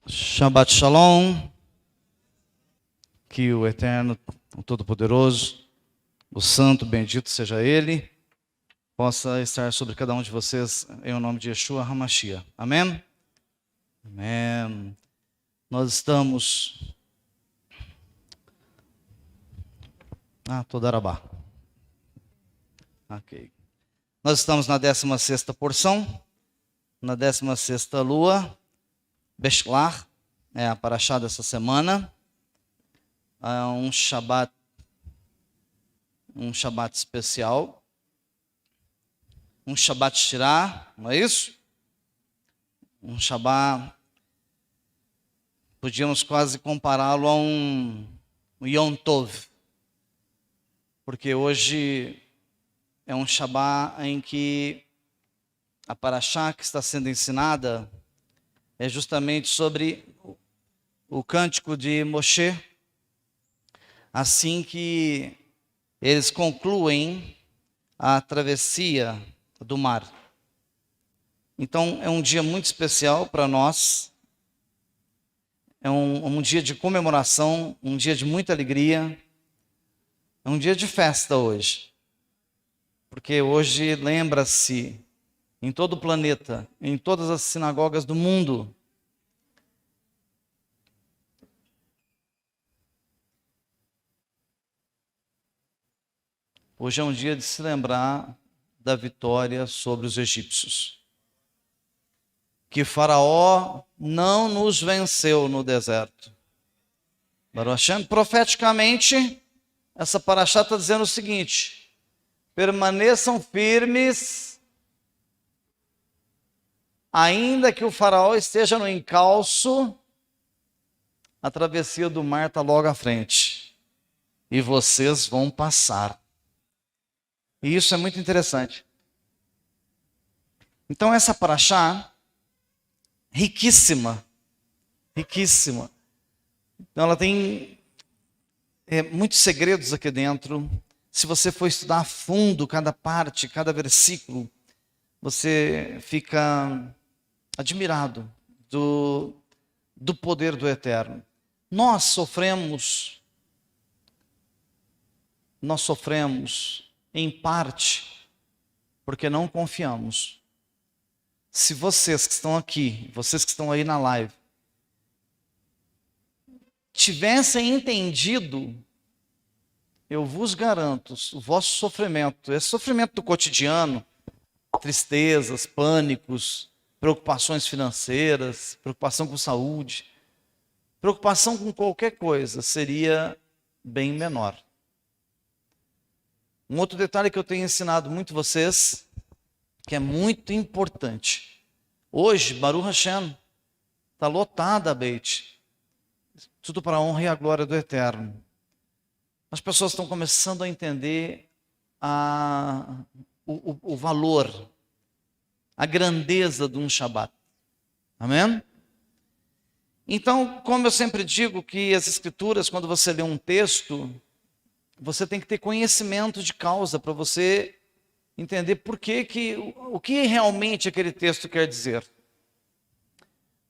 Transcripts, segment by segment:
Shabbat Shalom, que o Eterno, o Todo-Poderoso, o Santo, bendito seja Ele, possa estar sobre cada um de vocês, em o nome de Yeshua HaMashiach. Amém? Amém. Nós estamos... Todarabá. Ok. Nós estamos na 16ª porção, na 16ª lua, Beshlach, é a paraxá dessa semana. É um Shabat especial, um Shabat Shirah, não é isso? Um Shabat, podíamos quase compará-lo a um Yom Tov, porque hoje é um Shabat em que a paraxá que está sendo ensinada é justamente sobre o cântico de Moshe, assim que eles concluem a travessia do mar. Então é um dia muito especial para nós, é um dia de comemoração, um dia de muita alegria, é um dia de festa hoje, porque hoje lembra-se em todo o planeta, em todas as sinagogas do mundo, hoje é um dia de se lembrar da vitória sobre os egípcios. Que Faraó não nos venceu no deserto. Baruch Hashem, profeticamente, essa paraxá está dizendo o seguinte: permaneçam firmes, ainda que o Faraó esteja no encalço, a travessia do mar está logo à frente. E vocês vão passar. E isso é muito interessante. Então essa paraxá, riquíssima. Então ela tem muitos segredos aqui dentro. Se você for estudar a fundo cada parte, cada versículo, você fica admirado do poder do Eterno. Nós sofremos em parte porque não confiamos. Se vocês que estão aqui, vocês que estão aí na live, tivessem entendido, eu vos garanto, o vosso sofrimento, esse sofrimento do cotidiano, tristezas, pânicos, preocupações financeiras, preocupação com saúde, preocupação com qualquer coisa, seria bem menor. Um outro detalhe que eu tenho ensinado muito vocês, que é muito importante. Hoje, Baruch Hashem, está lotada a Beit. Tudo para a honra e a glória do Eterno. As pessoas estão começando a entender o valor, a grandeza de um Shabat. Amém? Então, como eu sempre digo que as Escrituras, quando você lê um texto, você tem que ter conhecimento de causa para você entender o que realmente aquele texto quer dizer.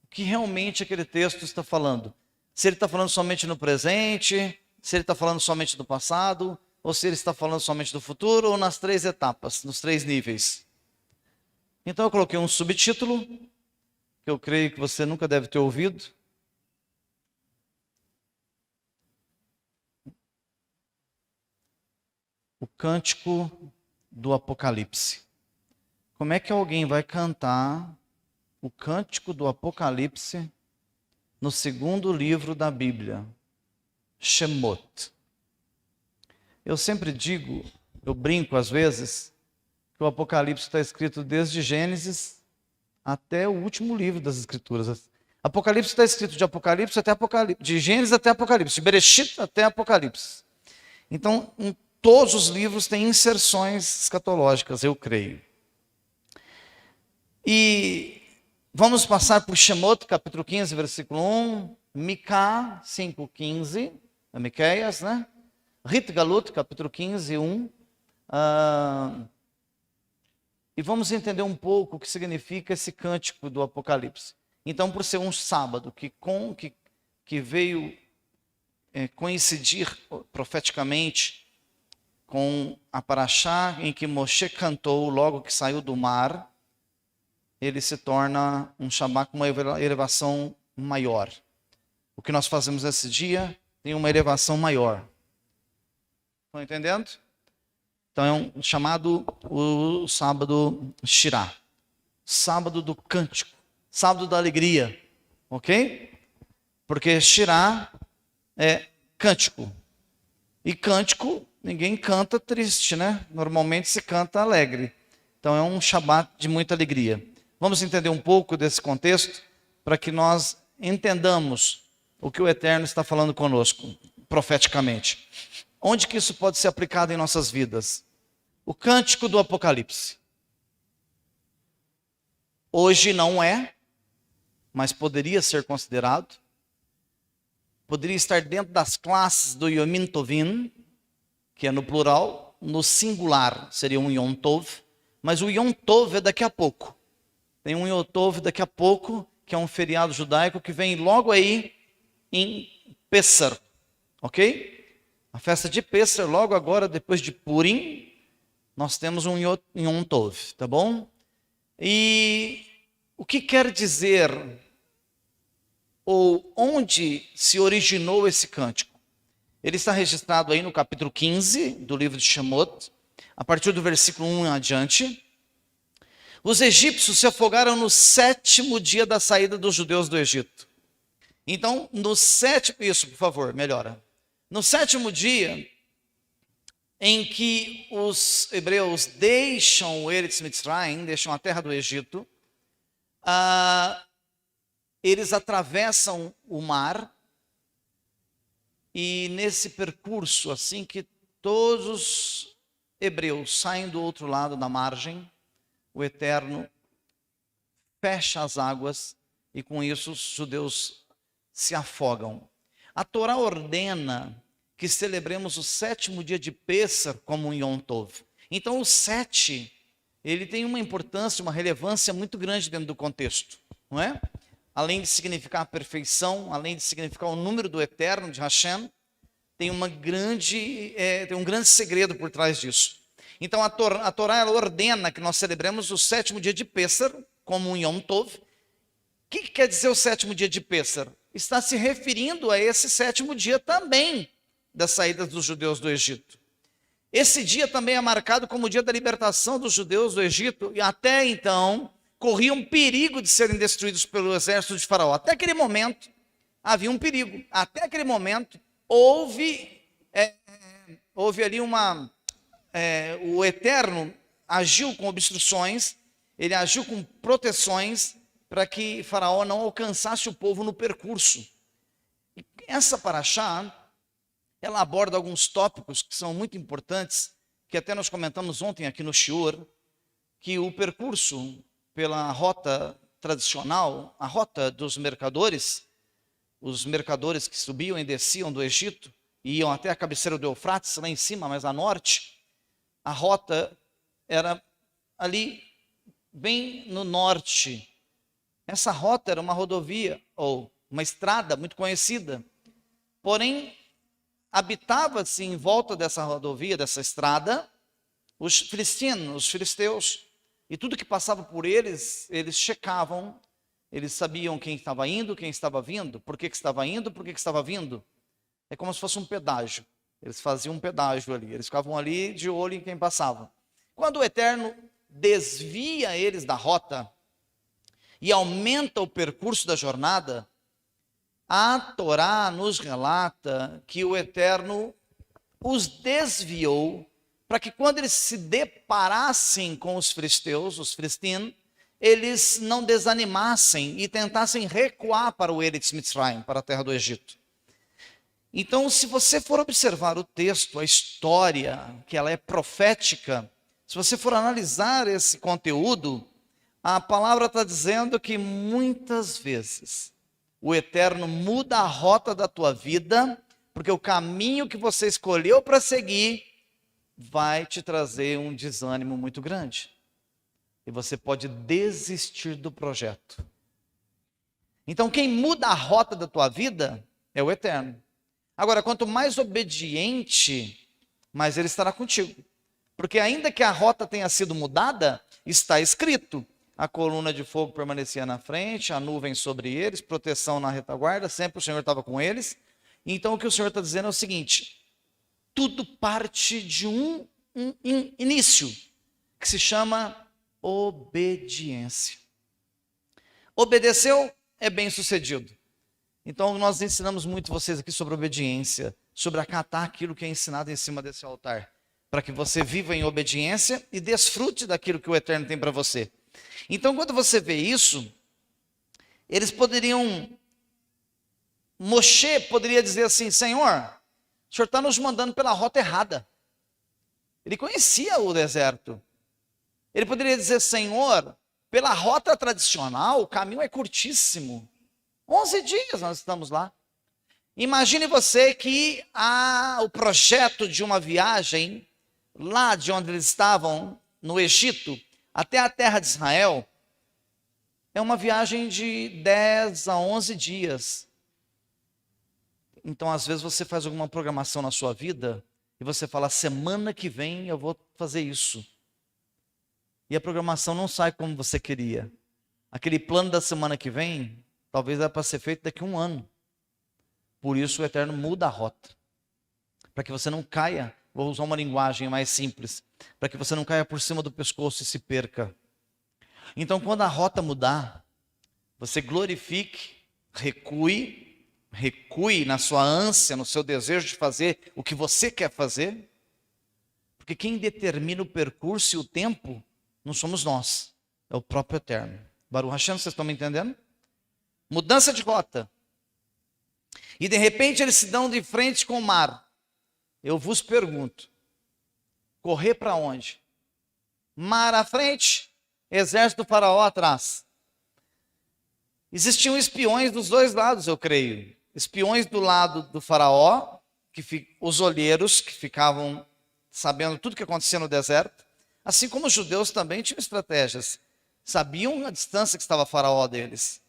O que realmente aquele texto está falando. Se ele está falando somente no presente, se ele está falando somente do passado, ou se ele está falando somente do futuro, ou nas 3 etapas, nos 3 níveis. Então eu coloquei um subtítulo, que eu creio que você nunca deve ter ouvido. O Cântico do Apocalipse. Como é que alguém vai cantar o Cântico do Apocalipse no 2º livro da Bíblia? Shemot. Eu sempre digo, eu brinco às vezes, que o Apocalipse está escrito desde Gênesis até o último livro das Escrituras. Apocalipse está escrito de Apocalipse até Apocalipse, de Gênesis até Apocalipse, de Bereshit até Apocalipse. Então, todos os livros têm inserções escatológicas, eu creio. E vamos passar por Shemot, capítulo 15, versículo 1, Miká 5:15, é Miqueias, né? Rit Galut, capítulo 15, 1. E vamos entender um pouco o que significa esse cântico do Apocalipse. Então, por ser um sábado que veio coincidir profeticamente com a paraxá em que Moshe cantou logo que saiu do mar, ele se torna um Shabat com uma elevação maior. O que nós fazemos nesse dia tem uma elevação maior. Estão entendendo? Então é um chamado o sábado Shirá, sábado do cântico, sábado da alegria, ok? Porque Shirá é cântico. E cântico, ninguém canta triste, né? Normalmente se canta alegre. Então é um Shabat de muita alegria. Vamos entender um pouco desse contexto para que nós entendamos o que o Eterno está falando conosco, profeticamente. Onde que isso pode ser aplicado em nossas vidas? O cântico do Apocalipse. Hoje não é, mas poderia ser considerado. Poderia estar dentro das classes do Yom Tovim, que é no plural. No singular seria um Yom Tov, mas o Yom Tov é daqui a pouco. Tem um Yom Tov daqui a pouco, que é um feriado judaico que vem logo aí em Pessar, ok? A festa de Pessar, logo agora, depois de Purim, nós temos um Yom Tov, tá bom? E o que quer dizer, ou onde se originou esse cântico? Ele está registrado aí no capítulo 15 do livro de Shemot, a partir do versículo 1 em adiante. Os egípcios se afogaram no 7º dia da saída dos judeus do Egito. Então, no 7º, isso, por favor, melhora. No 7º dia, em que os hebreus deixam o Eretz Mitzrayim, deixam a terra do Egito, eles atravessam o mar, e nesse percurso, assim que todos os hebreus saem do outro lado da margem, o Eterno fecha as águas, e com isso os judeus se afogam. A Torá ordena que celebremos o 7º dia de Pessar como um Yom Tov. Então o 7, ele tem uma importância, uma relevância muito grande dentro do contexto, não é? Além de significar a perfeição, além de significar o número do Eterno, de Hashem, tem um grande segredo por trás disso. Então a Torá ela ordena que nós celebremos o 7º dia de Pessar como um Yom Tov. O que quer dizer o 7º dia de Pessar? Está se referindo a esse 7º dia também da saída dos judeus do Egito. Esse dia também é marcado como o dia da libertação dos judeus do Egito, e até então corriam perigo de serem destruídos pelo exército de Faraó. Até aquele momento havia um perigo. Até aquele momento houve ali o Eterno agiu com obstruções, ele agiu com proteções para que Faraó não alcançasse o povo no percurso. E essa paraxá, ela aborda alguns tópicos que são muito importantes, que até nós comentamos ontem aqui no Shiur, que o percurso pela rota tradicional, a rota dos mercadores, os mercadores que subiam e desciam do Egito, e iam até a cabeceira do Eufrates, lá em cima, mais a norte, a rota era ali, bem no norte. Essa rota era uma rodovia, ou uma estrada muito conhecida, porém, habitava-se em volta dessa rodovia, dessa estrada, os filisteus, e tudo que passava por eles, eles checavam, eles sabiam quem estava indo, quem estava vindo, por que estava indo, por que estava vindo. É como se fosse um pedágio, eles faziam um pedágio ali, eles ficavam ali de olho em quem passava. Quando o Eterno desvia eles da rota e aumenta o percurso da jornada, a Torá nos relata que o Eterno os desviou para que quando eles se deparassem com os filisteus, os filisteus, eles não desanimassem e tentassem recuar para o Eretz Mitzrayim, para a terra do Egito. Então, se você for observar o texto, a história, que ela é profética, se você for analisar esse conteúdo, a palavra está dizendo que muitas vezes o Eterno muda a rota da tua vida, porque o caminho que você escolheu para seguir vai te trazer um desânimo muito grande. E você pode desistir do projeto. Então, quem muda a rota da tua vida é o Eterno. Agora, quanto mais obediente, mais Ele estará contigo. Porque ainda que a rota tenha sido mudada, está escrito: a coluna de fogo permanecia na frente, a nuvem sobre eles, proteção na retaguarda, sempre o Senhor estava com eles. Então, o que o Senhor está dizendo é o seguinte: tudo parte de um início, que se chama obediência. Obedeceu, é bem sucedido. Então nós ensinamos muito vocês aqui sobre obediência, sobre acatar aquilo que é ensinado em cima desse altar, para que você viva em obediência e desfrute daquilo que o Eterno tem para você. Então quando você vê isso, eles poderiam, Moshe poderia dizer assim: Senhor, o Senhor está nos mandando pela rota errada. Ele conhecia o deserto. Ele poderia dizer: Senhor, pela rota tradicional, o caminho é curtíssimo. 11 dias nós estamos lá. Imagine você que o projeto de uma viagem, lá de onde eles estavam, no Egito, até a terra de Israel, é uma viagem de 10 a 11 dias. Então, às vezes, você faz alguma programação na sua vida, e você fala: semana que vem eu vou fazer isso. E a programação não sai como você queria. Aquele plano da semana que vem, talvez era para ser feito daqui a um ano. Por isso o Eterno muda a rota. Para que você não caia, vou usar uma linguagem mais simples, para que você não caia por cima do pescoço e se perca. Então, quando a rota mudar, você glorifique, recue na sua ânsia, no seu desejo de fazer o que você quer fazer. Porque quem determina o percurso e o tempo não somos nós, é o próprio Eterno. Baruch Hashem, vocês estão me entendendo? Mudança de rota. E de repente eles se dão de frente com o mar. Eu vos pergunto: correr para onde? Mar à frente, exército do faraó atrás. Existiam espiões dos dois lados, eu creio. Espiões do lado do faraó, os olheiros que ficavam sabendo tudo o que acontecia no deserto. Assim como os judeus também tinham estratégias. Sabiam a distância que estava o faraó deles.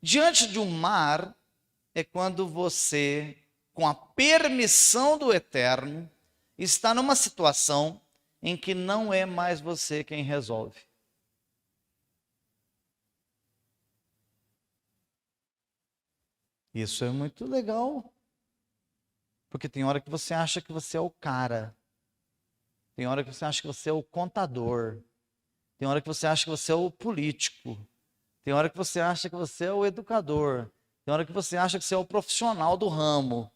Diante de um mar, é quando você, com a permissão do Eterno, está numa situação em que não é mais você quem resolve. Isso é muito legal. Porque tem hora que você acha que você é o cara. Tem hora que você acha que você é o contador. Tem hora que você acha que você é o político. Tem hora que você acha que você é o educador. Tem hora que você acha que você é o profissional do ramo.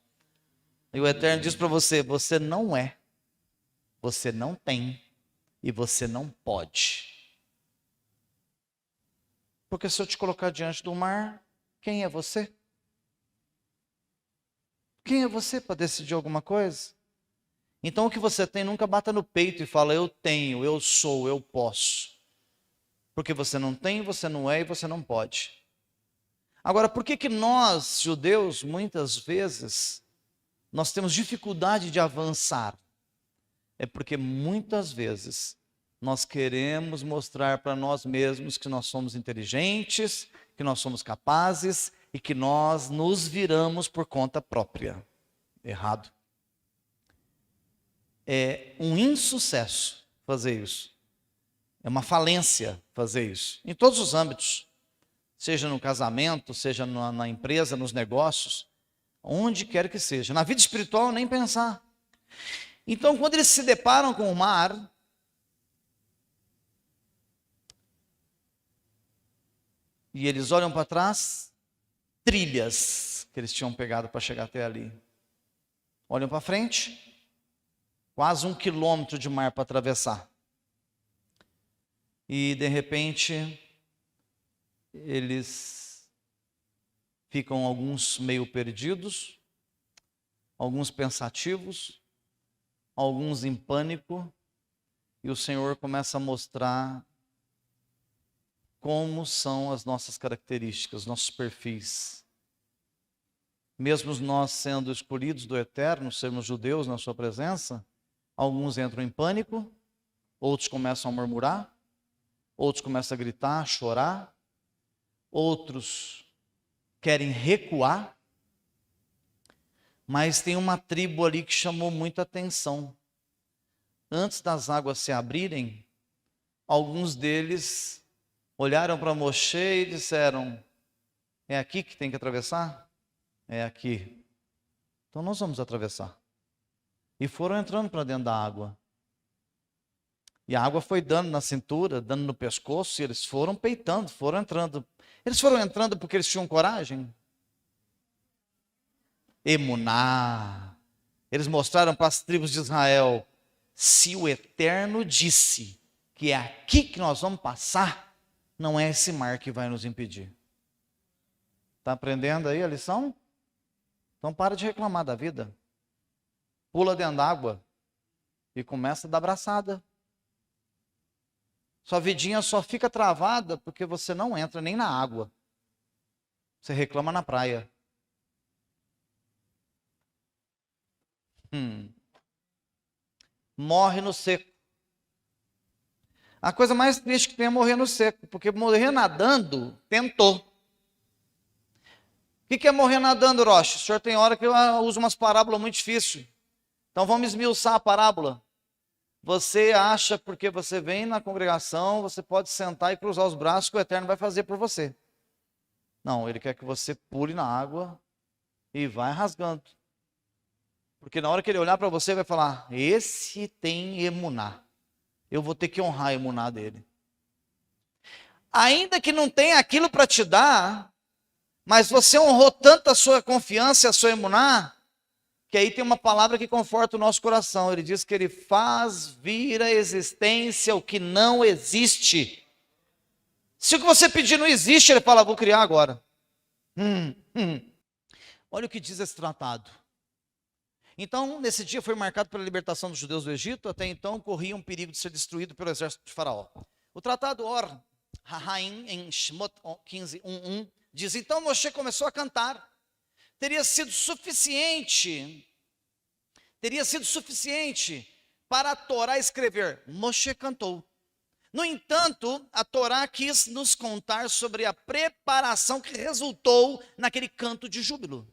E o Eterno diz para você: você não é. Você não tem. E você não pode. Porque se eu te colocar diante do mar, quem é você? Quem é você para decidir alguma coisa? Então o que você tem, nunca bata no peito e fala: eu tenho, eu sou, eu posso. Porque você não tem, você não é e você não pode. Agora, por que nós, judeus, muitas vezes, nós temos dificuldade de avançar? É porque muitas vezes nós queremos mostrar para nós mesmos que nós somos inteligentes, que nós somos capazes e que nós nos viramos por conta própria. Errado. É um insucesso fazer isso. É uma falência fazer isso. Em todos os âmbitos. Seja no casamento, seja na empresa, nos negócios. Onde quer que seja. Na vida espiritual, nem pensar. Então, quando eles se deparam com o mar, e eles olham para trás, trilhas que eles tinham pegado para chegar até ali. Olham para frente, quase 1 quilômetro de mar para atravessar. E de repente, eles ficam alguns meio perdidos, alguns pensativos, alguns em pânico, e o Senhor começa a mostrar como são as nossas características, nossos perfis. Mesmo nós sendo escolhidos do Eterno, sermos judeus na sua presença, alguns entram em pânico, outros começam a murmurar, outros começam a gritar, a chorar, outros querem recuar, mas tem uma tribo ali que chamou muita atenção. Antes das águas se abrirem, alguns deles olharam para Moshe e disseram: é aqui que tem que atravessar? É aqui. Então nós vamos atravessar. E foram entrando para dentro da água. E a água foi dando na cintura, dando no pescoço, e eles foram peitando, foram entrando. Eles foram entrando porque eles tinham coragem? Emuná. Eles mostraram para as tribos de Israel: se o Eterno disse que é aqui que nós vamos passar, não é esse mar que vai nos impedir. Está aprendendo aí a lição? Então para de reclamar da vida. Pula dentro d'água e começa a dar braçada. Sua vidinha só fica travada porque você não entra nem na água. Você reclama na praia. Morre no seco. A coisa mais triste que tem é morrer no seco, porque morrer nadando, tentou. O que é morrer nadando, Rocha? O senhor tem hora que eu uso umas parábolas muito difíceis. Então vamos esmiuçar a parábola. Você acha, porque você vem na congregação, você pode sentar e cruzar os braços que o Eterno vai fazer por você. Não, Ele quer que você pule na água e vai rasgando. Porque na hora que Ele olhar para você, vai falar: esse tem emuná. Eu vou ter que honrar a emuná dele. Ainda que não tenha aquilo para te dar, mas você honrou tanto a sua confiança e a sua emuná, que aí tem uma palavra que conforta o nosso coração. Ele diz que Ele faz vir à existência o que não existe. Se o que você pedir não existe, Ele fala: vou criar agora. Olha o que diz esse tratado. Então, nesse dia foi marcado pela libertação dos judeus do Egito. Até então, corria um perigo de ser destruído pelo exército de Faraó. O tratado Or Hahaim, em Shemot 15, 1, diz: então Moshe começou a cantar. Teria sido suficiente para a Torá escrever: Moshe cantou. No entanto, a Torá quis nos contar sobre a preparação que resultou naquele canto de júbilo.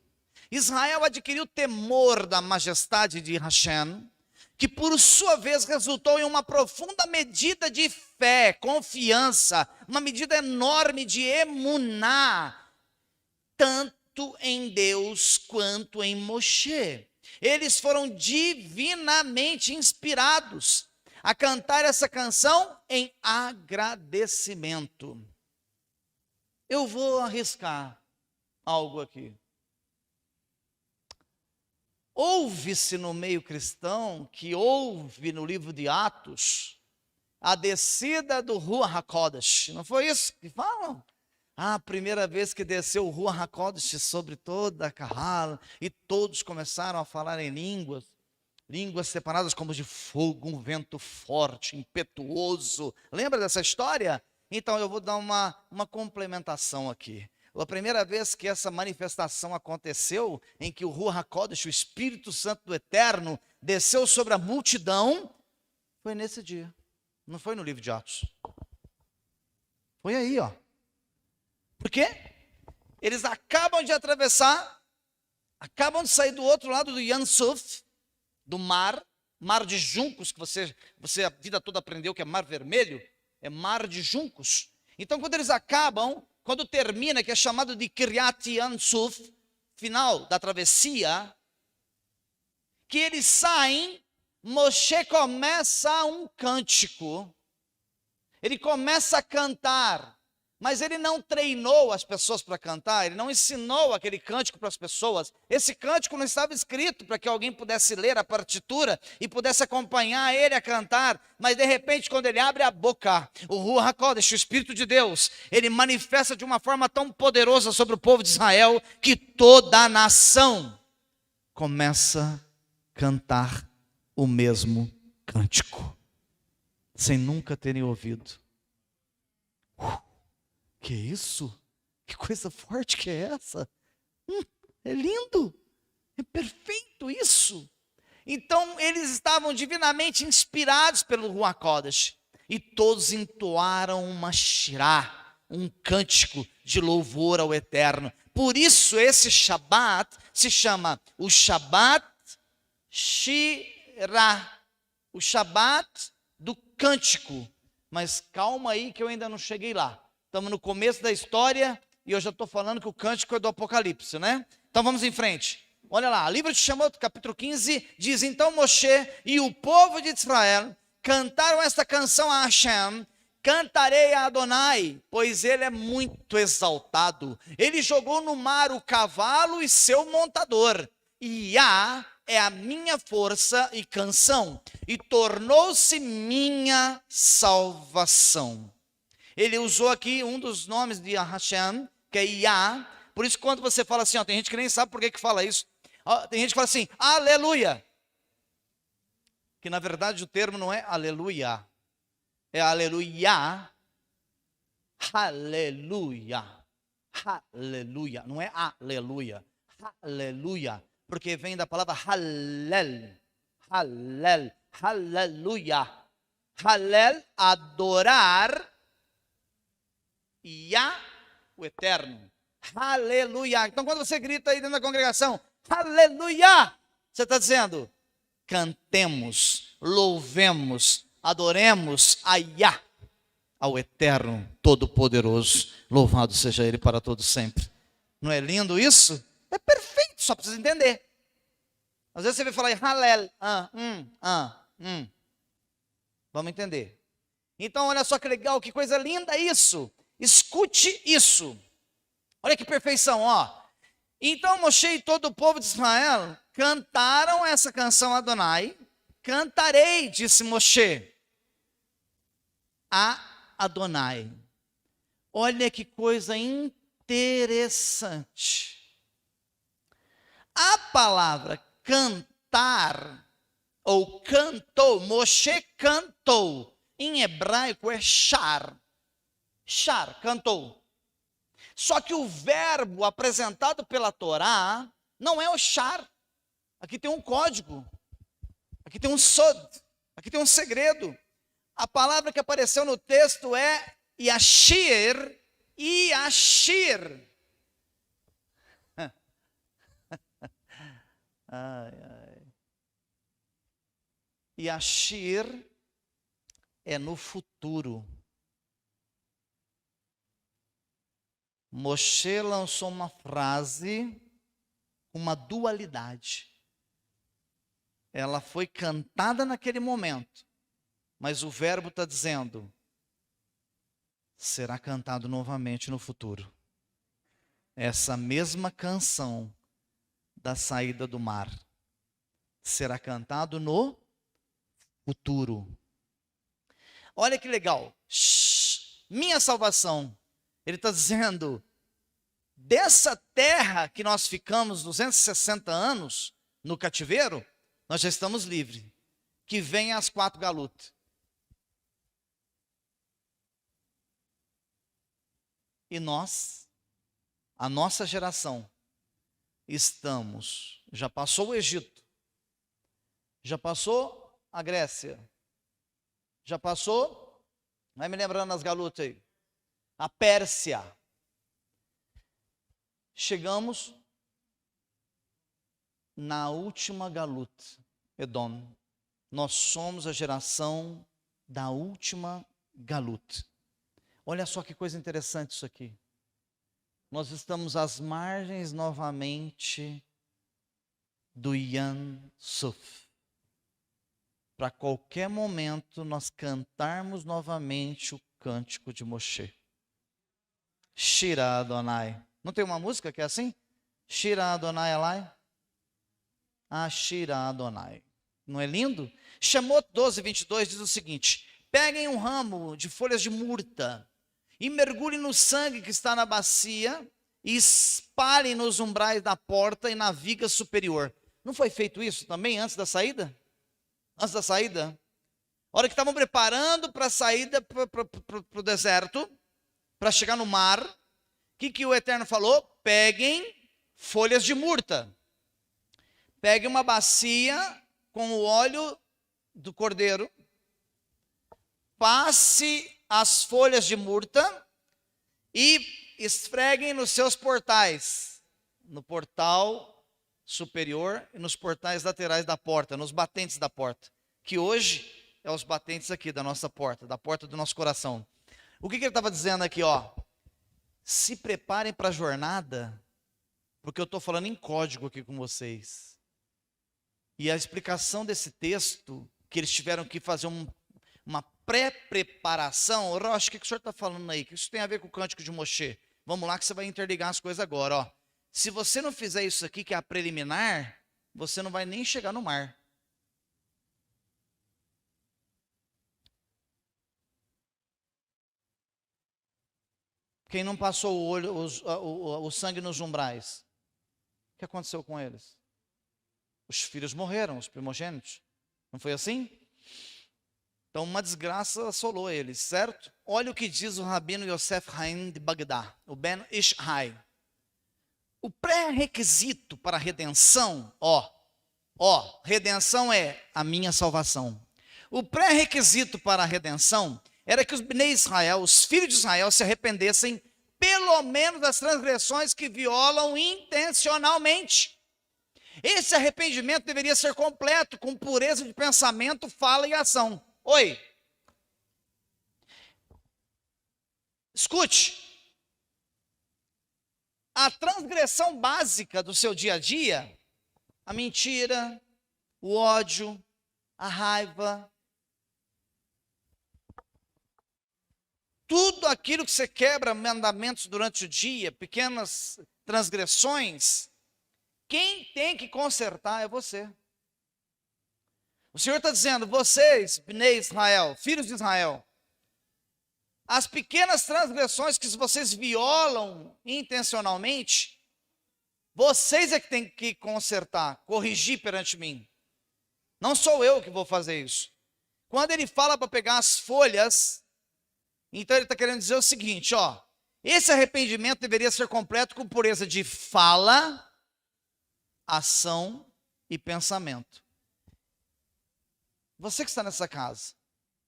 Israel adquiriu temor da majestade de Hashem, que por sua vez resultou em uma profunda medida de fé, confiança, uma medida enorme de emuná, tanto em Deus quanto em Moshe. Eles foram divinamente inspirados a cantar essa canção em agradecimento. Eu vou arriscar algo aqui. Ouve-se no meio cristão, que houve no livro de Atos, a descida do Ruach HaKodesh. Não foi isso que falam? A primeira vez que desceu o Ruach HaKodesh sobre toda a Carral, e todos começaram a falar em línguas separadas como de fogo, um vento forte, impetuoso. Lembra dessa história? Então eu vou dar uma complementação aqui. A primeira vez que essa manifestação aconteceu, em que o Ruach HaKodesh, o Espírito Santo do Eterno, desceu sobre a multidão, foi nesse dia. Não foi no livro de Atos. Foi aí, ó. Por quê? Eles acabam de atravessar, acabam de sair do outro lado do Yam Suf, do mar de juncos, que você a vida toda aprendeu que é mar vermelho, é mar de juncos. Então quando eles acabam, quando termina, que é chamado de Kiryat Yam Suf, final da travessia, que eles saem, Moshe começa um cântico, ele começa a cantar, mas ele não treinou as pessoas para cantar, ele não ensinou aquele cântico para as pessoas. Esse cântico não estava escrito para que alguém pudesse ler a partitura e pudesse acompanhar ele a cantar, mas de repente quando ele abre a boca, o Ruach HaKodesh, o Espírito de Deus, ele manifesta de uma forma tão poderosa sobre o povo de Israel, que toda a nação começa a cantar o mesmo cântico, sem nunca terem ouvido. Que isso? Que coisa forte que é essa? É lindo, é perfeito isso. Então eles estavam divinamente inspirados pelo Ruach HaKodesh, e todos entoaram uma shirá, um cântico de louvor ao Eterno, Por isso esse Shabat se chama o Shabat Shirah, o Shabat do cântico. Mas calma aí que eu ainda não cheguei lá. Estamos no começo da história e eu já estou falando que o cântico é do Apocalipse, né? Então vamos em frente. Olha lá, livro de Shemot, capítulo 15, diz: então Moshe e o povo de Israel cantaram esta canção a Hashem: cantarei a Adonai, pois ele é muito exaltado. Ele jogou no mar o cavalo e seu montador. Iá é a minha força e canção, e tornou-se minha salvação. Ele usou aqui um dos nomes de Hashem, que é Iá. Por isso, quando você fala assim, tem gente que nem sabe por que fala isso. Tem gente que fala assim, aleluia. Que na verdade o termo não é aleluia, é aleluia. Aleluia. Aleluia. Não é aleluia. Aleluia. Porque vem da palavra halel. Halel. Aleluia. Halel, adorar. Yah, o eterno. Aleluia. Então quando você grita aí dentro da congregação, aleluia, você está dizendo, cantemos, louvemos, adoremos a Yah, ao eterno, todo-poderoso. Louvado seja ele para todo sempre. Não é lindo isso? É perfeito, só precisa entender. Às vezes você vai falar halel, vamos entender. Então olha só que legal, que coisa linda isso. Escute isso. Olha que perfeição, ó. Então Moshe e todo o povo de Israel cantaram essa canção a Adonai. Cantarei, disse Moshe, a Adonai. Olha que coisa interessante. A palavra cantar, ou cantou, Moshe cantou, em hebraico é shar. Shar, cantou. Só que o verbo apresentado pela Torá não é o shar. Aqui tem um código. Aqui tem um sod. Aqui tem um segredo. A palavra que apareceu no texto é yashir. Yashir. Yashir é no futuro. Moshe lançou uma frase, uma dualidade. Ela foi cantada naquele momento, mas o verbo está dizendo, será cantado novamente no futuro. Essa mesma canção da saída do mar será cantado no futuro. Olha que legal. Minha salvação. Ele está dizendo, dessa terra que nós ficamos 260 anos no cativeiro, nós já estamos livres. Que venham as 4 galutas. E nós, a nossa geração, estamos, já passou o Egito, já passou a Grécia, já passou, vai me lembrando as galutas aí, a Pérsia. Chegamos na última galuta, Edom. Nós somos a geração da última galuta. Olha só que coisa interessante isso aqui. Nós estamos às margens novamente do Yam Suf. Para qualquer momento nós cantarmos novamente o cântico de Moshe. Shira Adonai. Não tem uma música que é assim? Shira Adonai Alai. Ah, Shira Adonai. Não é lindo? Shemot 12:22 diz o seguinte: peguem um ramo de folhas de murta e mergulhem no sangue que está na bacia e espalhem nos umbrais da porta e na viga superior. Não foi feito isso também antes da saída? Antes da saída? A hora que estavam preparando para a saída para o deserto, para chegar no mar, o que o Eterno falou? Peguem folhas de murta. Peguem uma bacia com o óleo do cordeiro, passe as folhas de murta e esfreguem nos seus portais, no portal superior e nos portais laterais da porta, nos batentes da porta, que hoje é os batentes aqui da nossa porta, da porta do nosso coração. O que ele estava dizendo aqui, ó? Se preparem para a jornada, porque eu estou falando em código aqui com vocês. E a explicação desse texto, que eles tiveram que fazer uma pré-preparação. Rocha, o que o senhor está falando aí? O que isso tem a ver com o cântico de Moshe? Vamos lá que você vai interligar as coisas agora, ó. Se você não fizer isso aqui, que é a preliminar, você não vai nem chegar no mar. Quem não passou o olho, o sangue nos umbrais, o que aconteceu com eles? Os filhos morreram, os primogênitos. Não foi assim? Então uma desgraça assolou eles, certo? Olha o que diz o rabino Yosef Haim de Bagdá, o Ben Ish Hai. O pré-requisito para a redenção, redenção é a minha salvação. O pré-requisito para a redenção era que os Bnei Israel, os filhos de Israel, se arrependessem pelo menos das transgressões que violam intencionalmente. Esse arrependimento deveria ser completo, com pureza de pensamento, fala e ação. Oi. Escute. A transgressão básica do seu dia a dia, a mentira, o ódio, a raiva, tudo aquilo que você quebra mandamentos durante o dia, pequenas transgressões, quem tem que consertar é você. O Senhor está dizendo, vocês, Bnei Israel, filhos de Israel, as pequenas transgressões que vocês violam intencionalmente, vocês é que tem que consertar, corrigir perante mim. Não sou eu que vou fazer isso. Quando ele fala para pegar as folhas, então ele está querendo dizer o seguinte, ó, esse arrependimento deveria ser completo com pureza de fala, ação e pensamento. Você que está nessa casa,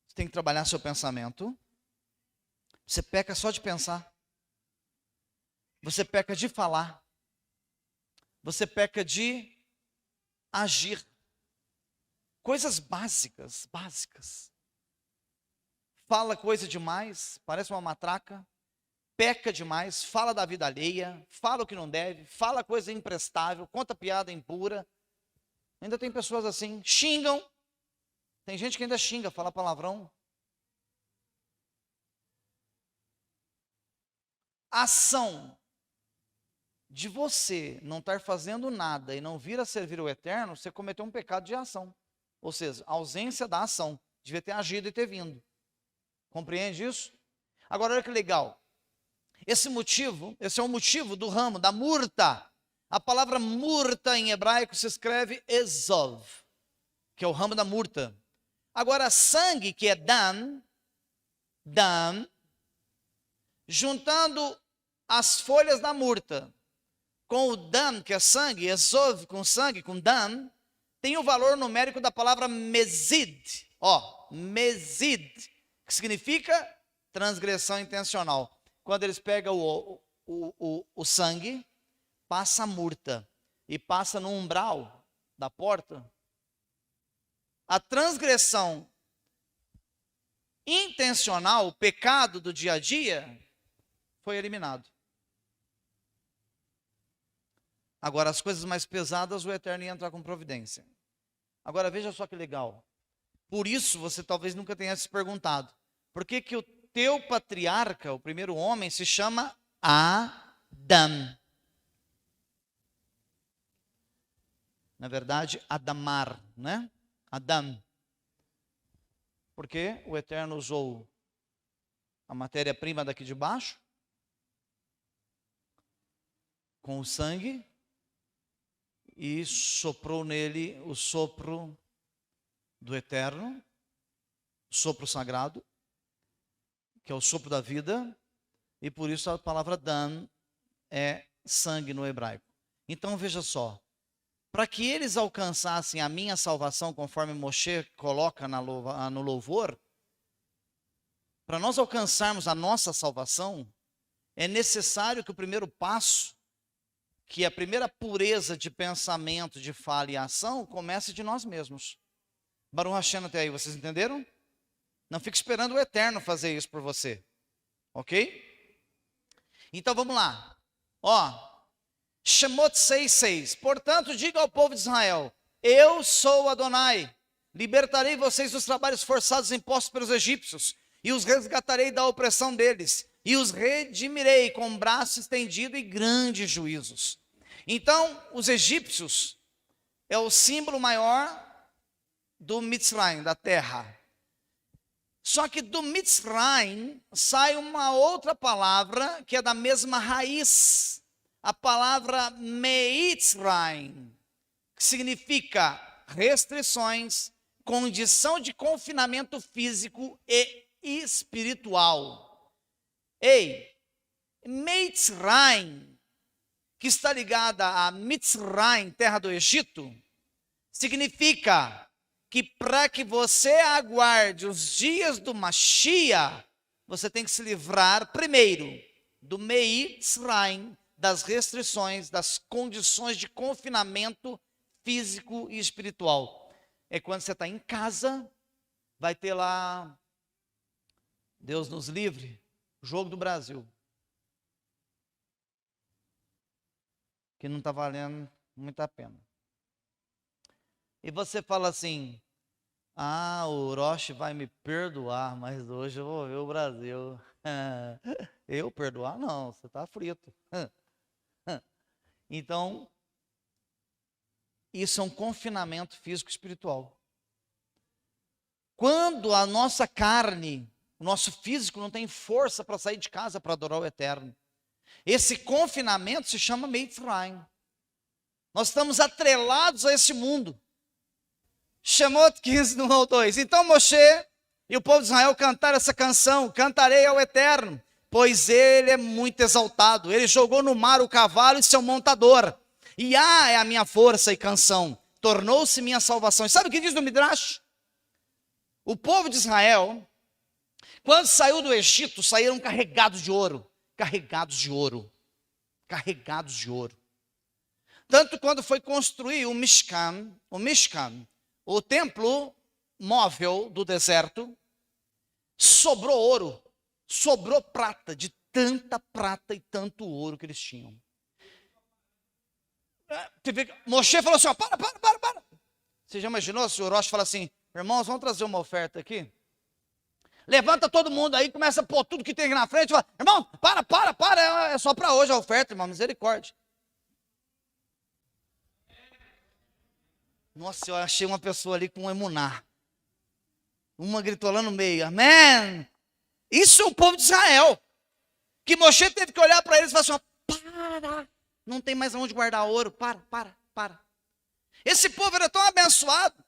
você tem que trabalhar seu pensamento. Você peca só de pensar. Você peca de falar. Você peca de agir. Coisas básicas. Fala coisa demais, parece uma matraca. Peca demais, fala da vida alheia, fala o que não deve, fala coisa imprestável, conta piada impura. Ainda tem pessoas assim, xingam. Tem gente que ainda xinga, fala palavrão. Ação de você não estar fazendo nada e não vir a servir o eterno, você cometeu um pecado de ação. Ou seja, a ausência da ação. Devia ter agido e ter vindo. Compreende isso? Agora, olha que legal. Esse é o motivo do ramo, da murta. A palavra murta em hebraico se escreve ezov, que é o ramo da murta. Agora, sangue, que é dan, juntando as folhas da murta com o dan, que é sangue, ezov com sangue, com dan, tem o valor numérico da palavra mezid. Mezid, que significa transgressão intencional. Quando eles pegam o sangue, passa a murta e passa no umbral da porta, a transgressão intencional, o pecado do dia a dia, foi eliminado. Agora, as coisas mais pesadas, o Eterno ia entrar com providência. Agora, veja só que legal. Por isso, você talvez nunca tenha se perguntado, por que que o teu patriarca, o primeiro homem, se chama Adão? Na verdade, Adamar, né? Adão. Porque o Eterno usou a matéria-prima daqui de baixo, com o sangue, e soprou nele o sopro do Eterno, o sopro sagrado, que é o sopro da vida, e por isso a palavra Dan é sangue no hebraico. Então veja só, para que eles alcançassem a minha salvação, conforme Moshe coloca no louvor, para nós alcançarmos a nossa salvação, é necessário que o primeiro passo, que a primeira pureza de pensamento, de fala e ação, comece de nós mesmos. Baruch Hashem até aí, vocês entenderam? Não fique esperando o Eterno fazer isso por você. Ok? Então vamos lá. Shemot 6:6. Portanto, diga ao povo de Israel: eu sou Adonai, libertarei vocês dos trabalhos forçados impostos pelos egípcios, e os resgatarei da opressão deles, e os redimirei com braço estendido e grandes juízos. Então, os egípcios é o símbolo maior do Mitzrayim, da terra. Só que do Mitzrayim sai uma outra palavra que é da mesma raiz, a palavra Meitzrayim, que significa restrições, condição de confinamento físico e espiritual. Meitzrayim, que está ligada a Mitzrayim, terra do Egito, significa que para que você aguarde os dias do Mashiach, você tem que se livrar primeiro do Meitzrayim, das restrições, das condições de confinamento físico e espiritual. É quando você está em casa, vai ter lá, Deus nos livre, Jogo do Brasil, que não está valendo muito a pena. E você fala assim: o Orochi vai me perdoar, mas hoje eu vou ver o Brasil. Eu perdoar? Não, você está frito. Então, isso é um confinamento físico e espiritual. Quando a nossa carne, o nosso físico não tem força para sair de casa para adorar o Eterno, esse confinamento se chama Mitzrayim. Nós estamos atrelados a esse mundo. Shemot 15, 1 ao 2. Então Moshe e o povo de Israel cantaram essa canção: cantarei ao Eterno, pois ele é muito exaltado. Ele jogou no mar o cavalo e seu montador. Iá é a minha força e canção, tornou-se minha salvação. E sabe o que diz no Midrash? O povo de Israel, quando saiu do Egito, saíram carregados de ouro. Carregados de ouro. Carregados de ouro. Tanto quando foi construir o Mishkan, o templo móvel do deserto, sobrou ouro, sobrou prata, de tanta prata e tanto ouro que eles tinham. Moshe falou assim: para. Você já imaginou se o Orochi fala assim: irmãos, vamos trazer uma oferta aqui? Levanta todo mundo aí, começa a pôr tudo que tem aqui na frente, fala: irmão, para, é só para hoje a oferta, irmão, misericórdia. Nossa, eu achei uma pessoa ali com um emuná. Uma gritou lá no meio: amém. Isso é o povo de Israel, que Moshe teve que olhar para eles e falar assim: para, não tem mais onde guardar ouro, para. Esse povo era tão abençoado,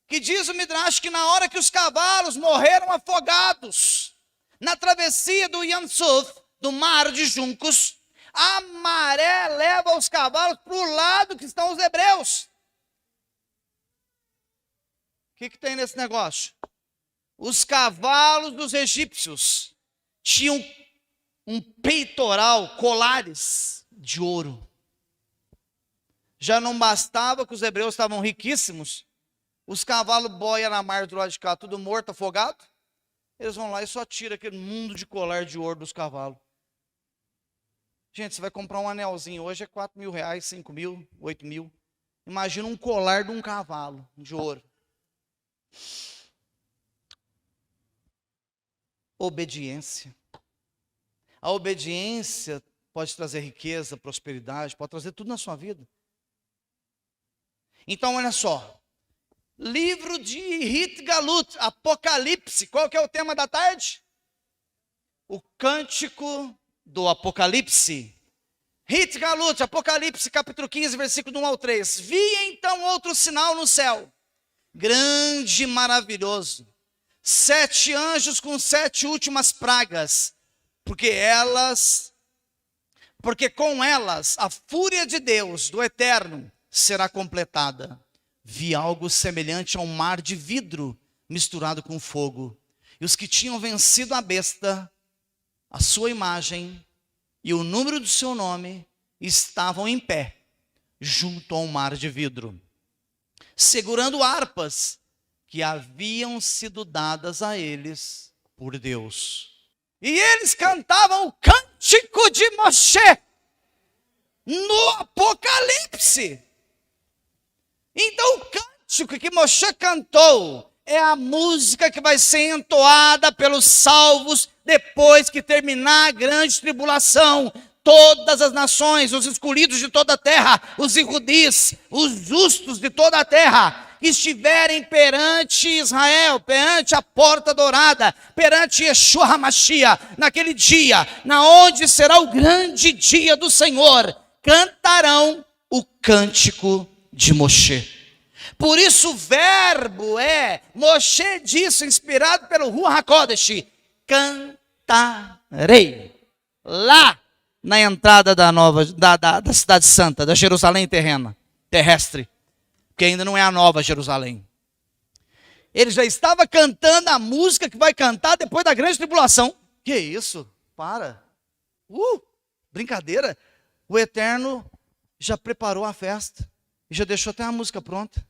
que diz o Midrash que na hora que os cavalos morreram afogados, na travessia do Yam Suf, do mar de juncos, a maré leva os cavalos para o lado que estão os hebreus. O que tem nesse negócio? Os cavalos dos egípcios tinham um peitoral, colares de ouro. Já não bastava que os hebreus estavam riquíssimos, os cavalos boiam na mar do lado de cá, tudo morto, afogado. Eles vão lá e só tiram aquele mundo de colar de ouro dos cavalos. Gente, você vai comprar um anelzinho hoje, é 4 mil reais, 5 mil, 8 mil. Imagina um colar de um cavalo de ouro. Obediência. A obediência pode trazer riqueza, prosperidade, pode trazer tudo na sua vida. Então, olha só. Livro de Hit Galut, Apocalipse. Qual que é o tema da tarde? O Cântico do Apocalipse. Hit Galut, Apocalipse, capítulo 15, versículo 1 ao 3. Vi então outro sinal no céu, grande e maravilhoso. 7 anjos com 7 últimas pragas, porque com elas a fúria de Deus, do Eterno, será completada. Vi algo semelhante a um mar de vidro misturado com fogo. E os que tinham vencido a besta, a sua imagem e o número do seu nome estavam em pé, junto ao mar de vidro, segurando harpas que haviam sido dadas a eles por Deus. E eles cantavam o cântico de Moshe no Apocalipse. Então o cântico que Moshe cantou é a música que vai ser entoada pelos salvos depois que terminar a grande tribulação. Todas as nações, os escolhidos de toda a terra, os irudis, os justos de toda a terra, que estiverem perante Israel, perante a porta dourada, perante Yeshua HaMashiach, naquele dia, na onde será o grande dia do Senhor, cantarão o cântico de Moshe. Por isso o verbo Moshe disse, inspirado pelo Ruach HaKodesh, cantarei, lá na entrada da cidade santa, da Jerusalém terrestre, que ainda não é a nova Jerusalém. Ele já estava cantando a música que vai cantar depois da grande tribulação. Que isso? Para. Brincadeira. O Eterno já preparou a festa e já deixou até a música pronta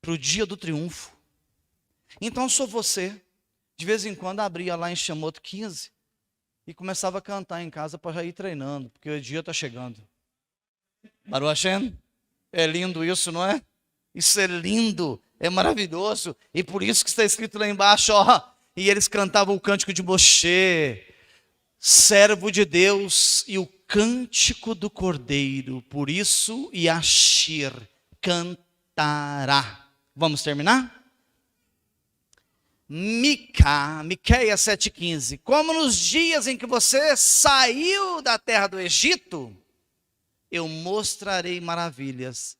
para o dia do triunfo. Então sou você, de vez em quando abria lá em Shemot 15 e começava a cantar em casa para já ir treinando, porque o dia está chegando. Baruch Hashem, é lindo isso, não é? Isso é lindo, é maravilhoso, e por isso que está escrito lá embaixo, e eles cantavam o cântico de Moshe, servo de Deus, e o cântico do Cordeiro, por isso Yashir cantará. Vamos terminar? Miqueias 7,15. Como nos dias em que você saiu da terra do Egito, eu mostrarei maravilhas.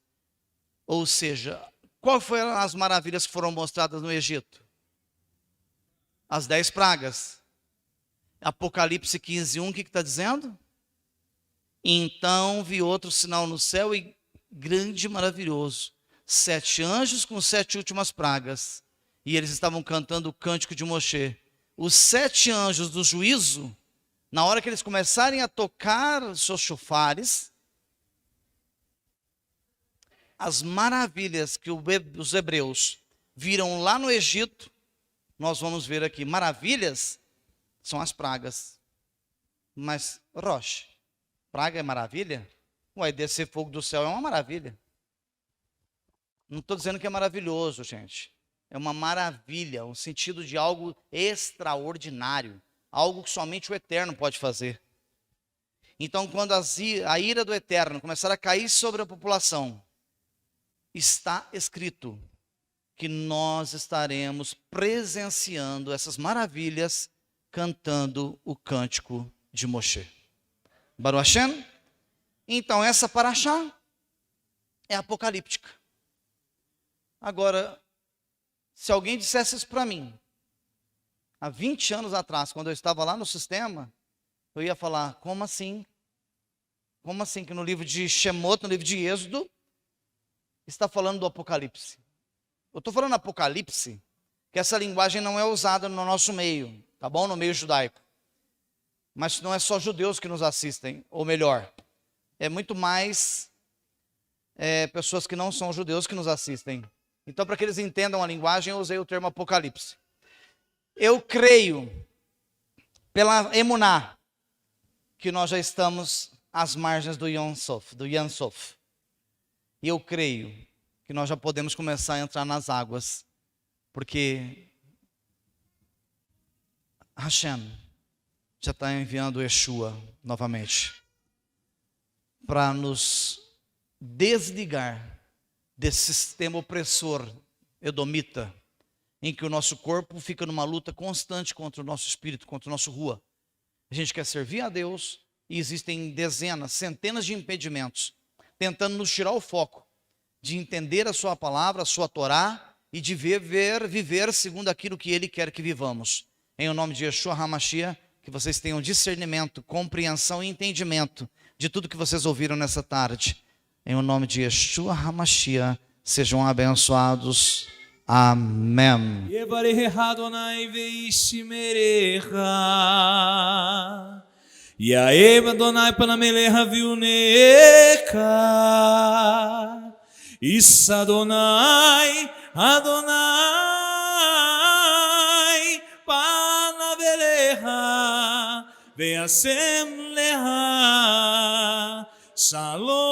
Ou seja, quais foram as maravilhas que foram mostradas no Egito? As 10 pragas. Apocalipse 15:1, o que está dizendo? Então vi outro sinal no céu e grande e maravilhoso. 7 anjos com 7 últimas pragas. E eles estavam cantando o cântico de Moshe. Os 7 anjos do juízo, na hora que eles começarem a tocar seus chofares, as maravilhas que os hebreus viram lá no Egito, nós vamos ver aqui. Maravilhas são as pragas. Mas, Roche, praga é maravilha? Ué, descer fogo do céu é uma maravilha. Não estou dizendo que é maravilhoso, gente. É uma maravilha, um sentido de algo extraordinário. Algo que somente o Eterno pode fazer. Então, quando a ira do Eterno começar a cair sobre a população, está escrito que nós estaremos presenciando essas maravilhas, cantando o cântico de Moshe. Baruch Hashem? Então, essa paraxá é apocalíptica. Agora, se alguém dissesse isso para mim, há 20 anos atrás, quando eu estava lá no sistema, eu ia falar, como assim? Como assim que no livro de Shemot, no livro de Êxodo, está falando do Apocalipse? Eu estou falando Apocalipse, que essa linguagem não é usada no nosso meio, tá bom? No meio judaico. Mas não é só judeus que nos assistem, ou melhor, é muito mais pessoas que não são judeus que nos assistem. Então, para que eles entendam a linguagem, eu usei o termo Apocalipse. Eu creio, pela emuná, que nós já estamos às margens do Yam Sof. E eu creio que nós já podemos começar a entrar nas águas, porque Hashem já está enviando Yeshua novamente para nos desligar desse sistema opressor edomita, em que o nosso corpo fica numa luta constante contra o nosso espírito, contra o nosso rua. A gente quer servir a Deus e existem dezenas, centenas de impedimentos, tentando nos tirar o foco de entender a sua palavra, a sua Torá, e de viver segundo aquilo que Ele quer que vivamos. Em o nome de Yeshua HaMashiach, que vocês tenham discernimento, compreensão e entendimento de tudo que vocês ouviram nessa tarde. Em o nome de Yeshua HaMashiach, sejam abençoados. Amém. Yevareha Adonai veishmerecha. Yaev Adonai panamelecha viunecha. Issa Adonai, Adonai panavelecha veasem lecha. Shalom.